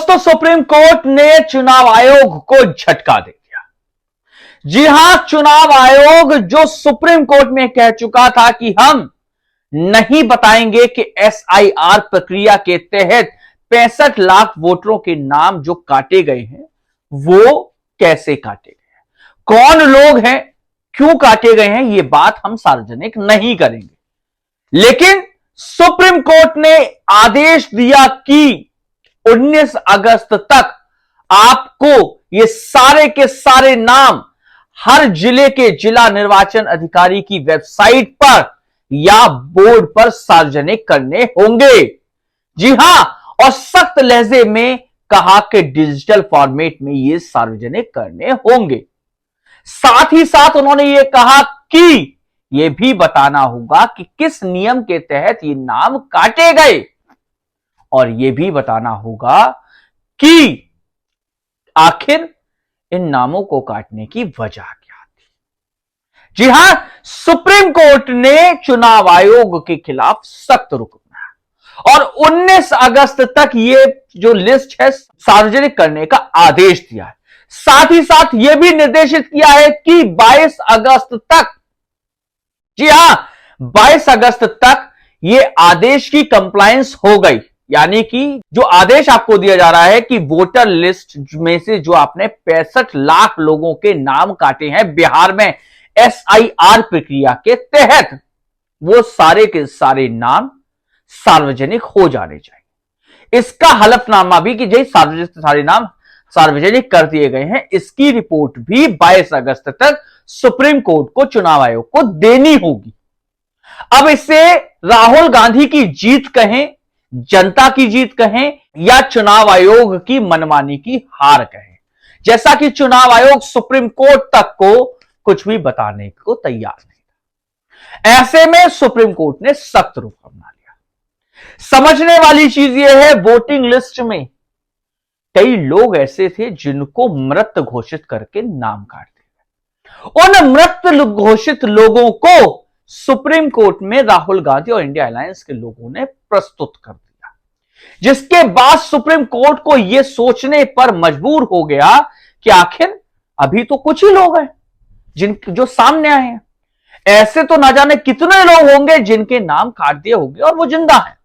दोस्तों, supreme court ने चुनाव आयोग को झटका दे दिया। जी हां, चुनाव आयोग जो सुप्रीम कोर्ट में कह चुका था कि हम नहीं बताएंगे कि एसआईआर प्रक्रिया के तहत 65 लाख वोटरों के नाम जो काटे गए हैं वो कैसे काटे गए हैं, कौन लोग हैं, क्यों काटे गए हैं, ये बात हम सार्वजनिक नहीं करेंगे। लेकिन सुप्रीम कोर्ट ने आदेश दिया कि 19 अगस्त तक आपको ये सारे के सारे नाम हर जिले के जिला निर्वाचन अधिकारी की वेबसाइट पर या बोर्ड पर सार्वजनिक करने होंगे। जी हां, और सख्त लहजे में कहा कि डिजिटल फॉर्मेट में ये सार्वजनिक करने होंगे। साथ ही साथ उन्होंने ये कहा कि ये भी बताना होगा कि किस नियम के तहत ये नाम काटे गए और यह भी बताना होगा कि आखिर इन नामों को काटने की वजह क्या थी। जी हां, सुप्रीम कोर्ट ने चुनाव आयोग के खिलाफ सख्त रुख अपनाया और 19 अगस्त तक ये जो लिस्ट है सार्वजनिक करने का आदेश दिया है। साथ ही साथ यह भी निर्देशित किया है कि 22 अगस्त तक, जी हां, 22 अगस्त तक ये आदेश की कंप्लायंस हो गई, यानी कि जो आदेश आपको दिया जा रहा है कि वोटर लिस्ट में से जो आपने 65 लाख लोगों के नाम काटे हैं बिहार में एसआईआर प्रक्रिया के तहत, वो सारे के सारे नाम सार्वजनिक हो जाने चाहिए। इसका हलफनामा भी कि जो सारे नाम सार्वजनिक कर दिए गए हैं, इसकी रिपोर्ट भी 22 अगस्त तक सुप्रीम कोर्ट को, चुनाव आयोग को देनी होगी। अब इसे राहुल गांधी की जीत कहें, जनता की जीत कहें या चुनाव आयोग की मनमानी की हार कहें, जैसा कि चुनाव आयोग सुप्रीम कोर्ट तक को कुछ भी बताने को तैयार नहीं था। ऐसे में सुप्रीम कोर्ट ने सख्त रुख अपना लिया। समझने वाली चीज यह है, वोटिंग लिस्ट में कई लोग ऐसे थे जिनको मृत घोषित करके नाम काट दिए। उन मृत घोषित लोगों को सुप्रीम कोर्ट में राहुल गांधी और इंडिया अलायंस के लोगों ने प्रस्तुत कर दिया, जिसके बाद सुप्रीम कोर्ट को यह सोचने पर मजबूर हो गया कि आखिर अभी तो कुछ ही लोग हैं जो सामने आए हैं, ऐसे तो ना जाने कितने लोग होंगे जिनके नाम काट दिए होंगे और वो जिंदा हैं।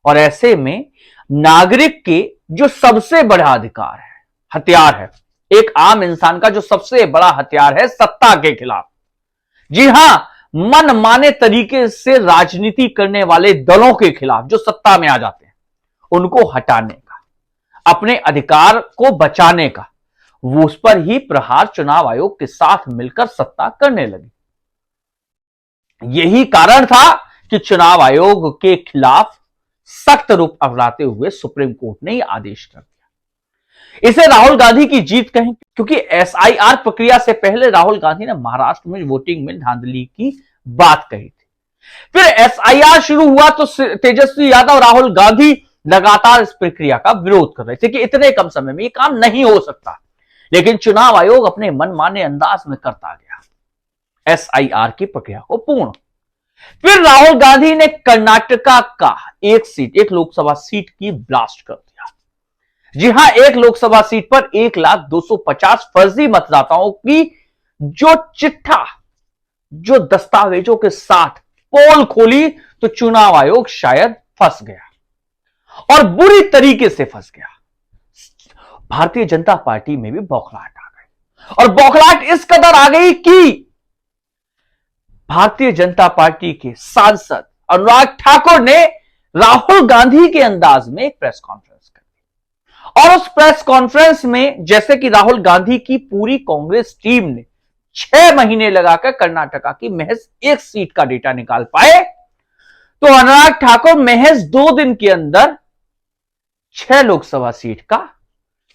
और ऐसे में नागरिक के जो सबसे बड़ा अधिकार है, हथियार है, एक आम इंसान का जो सबसे बड़ा हथियार है सत्ता के खिलाफ, जी हां, मन माने तरीके से राजनीति करने वाले दलों के खिलाफ जो सत्ता में आ जाते हैं, उनको हटाने का, अपने अधिकार को बचाने का, वो उस पर ही प्रहार चुनाव आयोग के साथ मिलकर सत्ता करने लगी। यही कारण था कि चुनाव आयोग के खिलाफ सख्त रूप अपनाते हुए सुप्रीम कोर्ट ने यह आदेश कर दिया। इसे राहुल गांधी की जीत कहें, क्योंकि एसआईआर प्रक्रिया से पहले राहुल गांधी ने महाराष्ट्र में वोटिंग में धांधली की बात कही थी। फिर एसआईआर शुरू हुआ तो तेजस्वी यादव, राहुल गांधी लगातार इस प्रक्रिया का विरोध कर रहे थे कि इतने कम समय में यह काम नहीं हो सकता, लेकिन चुनाव आयोग अपने मनमाने अंदाज में करता गया एसआईआर की प्रक्रिया को पूर्ण। फिर राहुल गांधी ने कर्नाटका का एक लोकसभा सीट की ब्लास्ट कर दिया। जी हां, एक लोकसभा सीट पर 1,250 फर्जी मतदाताओं की जो चिट्ठा, जो दस्तावेजों के साथ पोल खोली तो चुनाव आयोग शायद फंस गया और बुरी तरीके से फंस गया। भारतीय जनता पार्टी में भी बौखलाहट आ गई और बौखलाहट इस कदर आ गई कि भारतीय जनता पार्टी के सांसद अनुराग ठाकुर ने राहुल गांधी के अंदाज में एक प्रेस कॉन्फ्रेंस कर दी और उस प्रेस कॉन्फ्रेंस में, जैसे कि राहुल गांधी की पूरी कांग्रेस टीम ने 6 महीने लगाकर कर्नाटका की महज एक सीट का डेटा निकाल पाए, तो अनुराग ठाकुर महज 2 दिन के अंदर 6 लोकसभा सीट का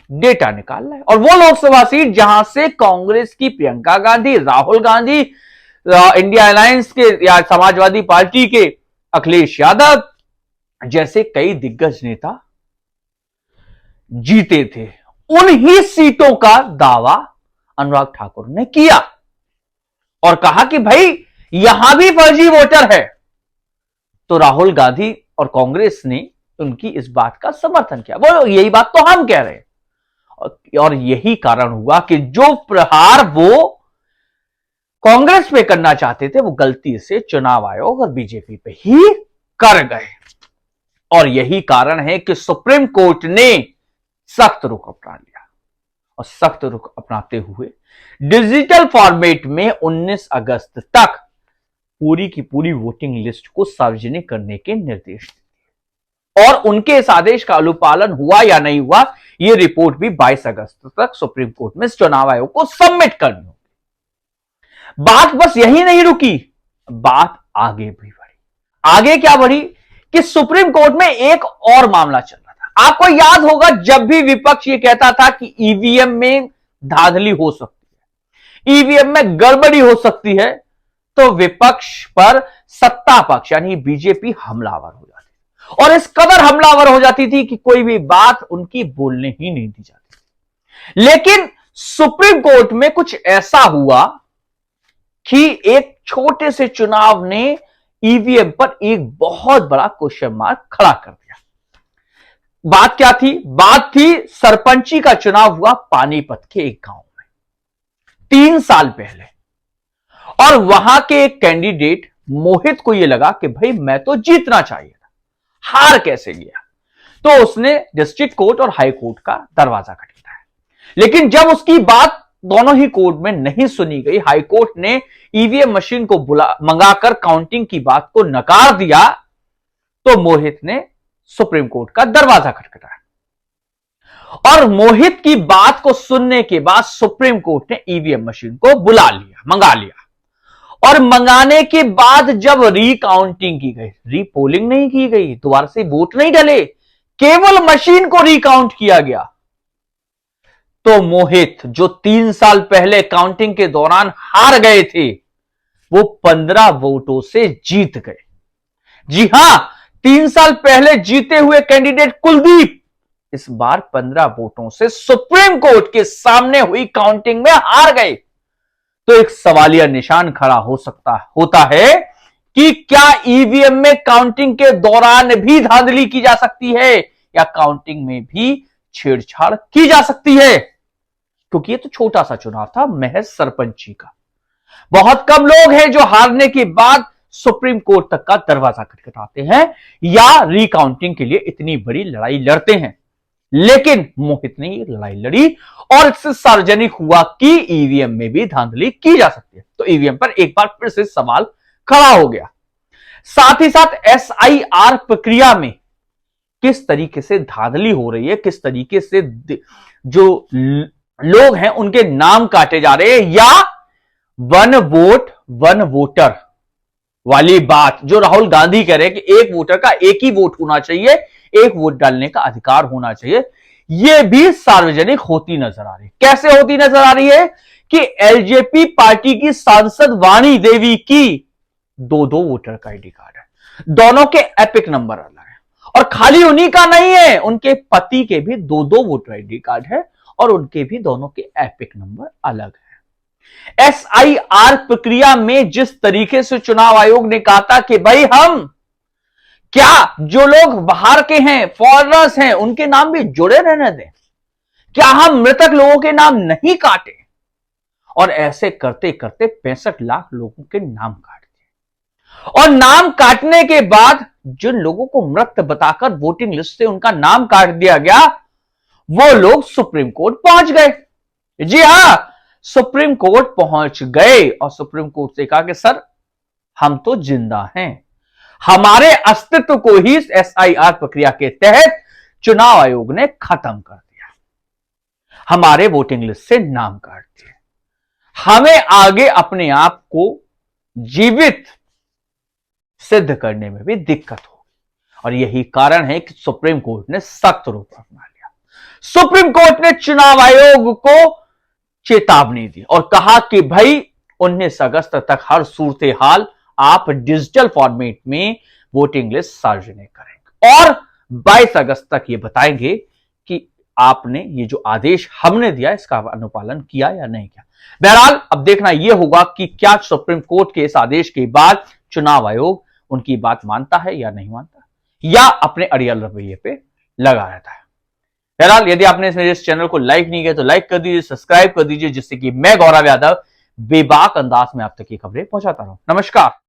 डेटा निकाल रहे। और वो लोकसभा सीट जहां से कांग्रेस की प्रियंका गांधी, राहुल गांधी, इंडिया अलायंस के या समाजवादी पार्टी के अखिलेश यादव जैसे कई दिग्गज नेता जीते थे, उन्हीं सीटों का दावा अनुराग ठाकुर ने किया और कहा कि भाई यहां भी फर्जी वोटर है। तो राहुल गांधी और कांग्रेस ने उनकी इस बात का समर्थन किया। वो यही बात तो हम कह रहे हैं, और यही कारण हुआ कि जो प्रहार वो कांग्रेस पे करना चाहते थे वो गलती से चुनाव आयोग और बीजेपी पे ही कर गए। और यही कारण है कि सुप्रीम कोर्ट ने सख्त रुख अपना लिया, और सख्त रुख अपनाते हुए डिजिटल फॉर्मेट में 19 अगस्त तक पूरी की पूरी वोटिंग लिस्ट को सार्वजनिक करने के निर्देश दिए। और उनके इस आदेश का अनुपालन हुआ या नहीं हुआ, यह रिपोर्ट भी 22 अगस्त तक सुप्रीम कोर्ट में चुनाव आयोग को सबमिट करनी होगी। बात बस यही नहीं रुकी, बात आगे भी बढ़ी। आगे क्या बढ़ी कि सुप्रीम कोर्ट में एक और मामला चल रहा था। आपको याद होगा, जब भी विपक्ष ये कहता था कि ईवीएम में धांधली हो सकती है, ईवीएम में गड़बड़ी हो सकती है, तो विपक्ष पर सत्ता पक्ष यानी बीजेपी हमलावर हो जाती, और इस कदर हमलावर हो जाती थी कि कोई भी बात उनकी बोलने ही नहीं दी जाती। लेकिन सुप्रीम कोर्ट में कुछ ऐसा हुआ कि एक छोटे से चुनाव ने ईवीएम पर एक बहुत बड़ा क्वेश्चन मार्क खड़ा कर दिया। बात क्या थी? बात थी सरपंची का चुनाव हुआ पानीपत के एक गांव में 3 साल पहले, और वहां के एक कैंडिडेट मोहित को यह लगा कि भाई मैं तो जीतना चाहिए था, हार कैसे गया? तो उसने डिस्ट्रिक्ट कोर्ट और हाई कोर्ट का दरवाजा खटखटाया। लेकिन जब उसकी बात दोनों ही कोर्ट में नहीं सुनी गई, हाई कोर्ट ने ईवीएम मशीन को मंगाकर काउंटिंग की बात को नकार दिया, तो मोहित ने सुप्रीम कोर्ट का दरवाजा खटखटाया। और मोहित की बात को सुनने के बाद सुप्रीम कोर्ट ने ईवीएम मशीन को मंगा लिया। और मंगाने के बाद जब रीकाउंटिंग की गई, रीपोलिंग नहीं की गई, दोबारा से वोट नहीं डले, केवल मशीन को रिकाउंट किया गया, तो मोहित जो 3 साल पहले काउंटिंग के दौरान हार गए थे, वो 15 वोटों से जीत गए। जी हां, 3 साल पहले जीते हुए कैंडिडेट कुलदीप इस बार 15 वोटों से सुप्रीम कोर्ट के सामने हुई काउंटिंग में हार गए। तो एक सवालिया निशान खड़ा होता है कि क्या ईवीएम में काउंटिंग के दौरान भी धांधली की जा सकती है, या काउंटिंग में भी छेड़छाड़ की जा सकती है? क्योंकि ये तो छोटा सा चुनाव था, महज सरपंची का। बहुत कम लोग हैं जो हारने के बाद सुप्रीम कोर्ट तक का दरवाजा खटखटाते हैं या रिकाउंटिंग के लिए इतनी बड़ी लड़ाई लड़ते हैं। लेकिन मोहित ने ये लड़ाई लड़ी और इससे सार्वजनिक हुआ कि ईवीएम में भी धांधली की जा सकती है। तो ईवीएम पर एक बार फिर से सवाल खड़ा हो गया। साथ ही साथ एसआईआर प्रक्रिया में किस तरीके से धांधली हो रही है, किस तरीके से जो लोग हैं उनके नाम काटे जा रहे हैं, या 1 वोट 1 वोटर वाली बात जो राहुल गांधी कह रहे हैं कि एक वोटर का एक ही वोट होना चाहिए, एक वोट डालने का अधिकार होना चाहिए, यह भी सार्वजनिक होती नजर आ रही है। कैसे होती नजर आ रही है कि एलजेपी पार्टी की सांसद वाणी देवी की 2-2 वोटर का आईडी कार्ड है, दोनों के एपिक नंबर अलग है, और खाली उन्हीं का नहीं है, उनके पति के भी 2-2 वोटर आईडी कार्ड है, और उनके भी दोनों के एपिक नंबर अलग है। एसआईआर प्रक्रिया में जिस तरीके से चुनाव आयोग ने कहा था कि भाई हम क्या जो लोग बाहर के हैं, फॉरेनर्स हैं, उनके नाम भी जुड़े रहने दें, क्या हम मृतक लोगों के नाम नहीं काटे, और ऐसे करते करते 65 लाख लोगों के नाम काट दिए। और नाम काटने के बाद जिन लोगों को मृत बताकर वोटिंग लिस्ट से उनका नाम काट दिया गया, वो लोग सुप्रीम कोर्ट पहुंच गए। जी हां, सुप्रीम कोर्ट पहुंच गए और सुप्रीम कोर्ट से कहा कि सर हम तो जिंदा हैं, हमारे अस्तित्व को ही एसआईआर प्रक्रिया के तहत चुनाव आयोग ने खत्म कर दिया, हमारे वोटिंग लिस्ट से नाम काट दिए, हमें आगे अपने आप को जीवित सिद्ध करने में भी दिक्कत होगी। और यही कारण है कि सुप्रीम कोर्ट ने सख्त रुख अपना लिया। सुप्रीम कोर्ट ने चुनाव आयोग को चेतावनी दी और कहा कि भाई 19 अगस्त तक हर सूरत हाल आप डिजिटल फॉर्मेट में वोटिंग लिस्ट सार्वजनिक करेंगे, और 22 अगस्त तक ये बताएंगे कि आपने ये जो आदेश हमने दिया इसका अनुपालन किया या नहीं किया। बहरहाल अब देखना यह होगा कि क्या सुप्रीम कोर्ट के इस आदेश के बाद चुनाव आयोग उनकी बात मानता है या नहीं मानता। या अपने अड़ियल रवैये पे लगा रहता है। बहरहाल, यदि आपने मेरे इस चैनल को लाइक नहीं किया तो लाइक कर दीजिए, सब्सक्राइब कर दीजिए, जिससे कि मैं गौरव यादव बेबाक अंदाज में आप तक की खबरें पहुंचाता रहूं। नमस्कार।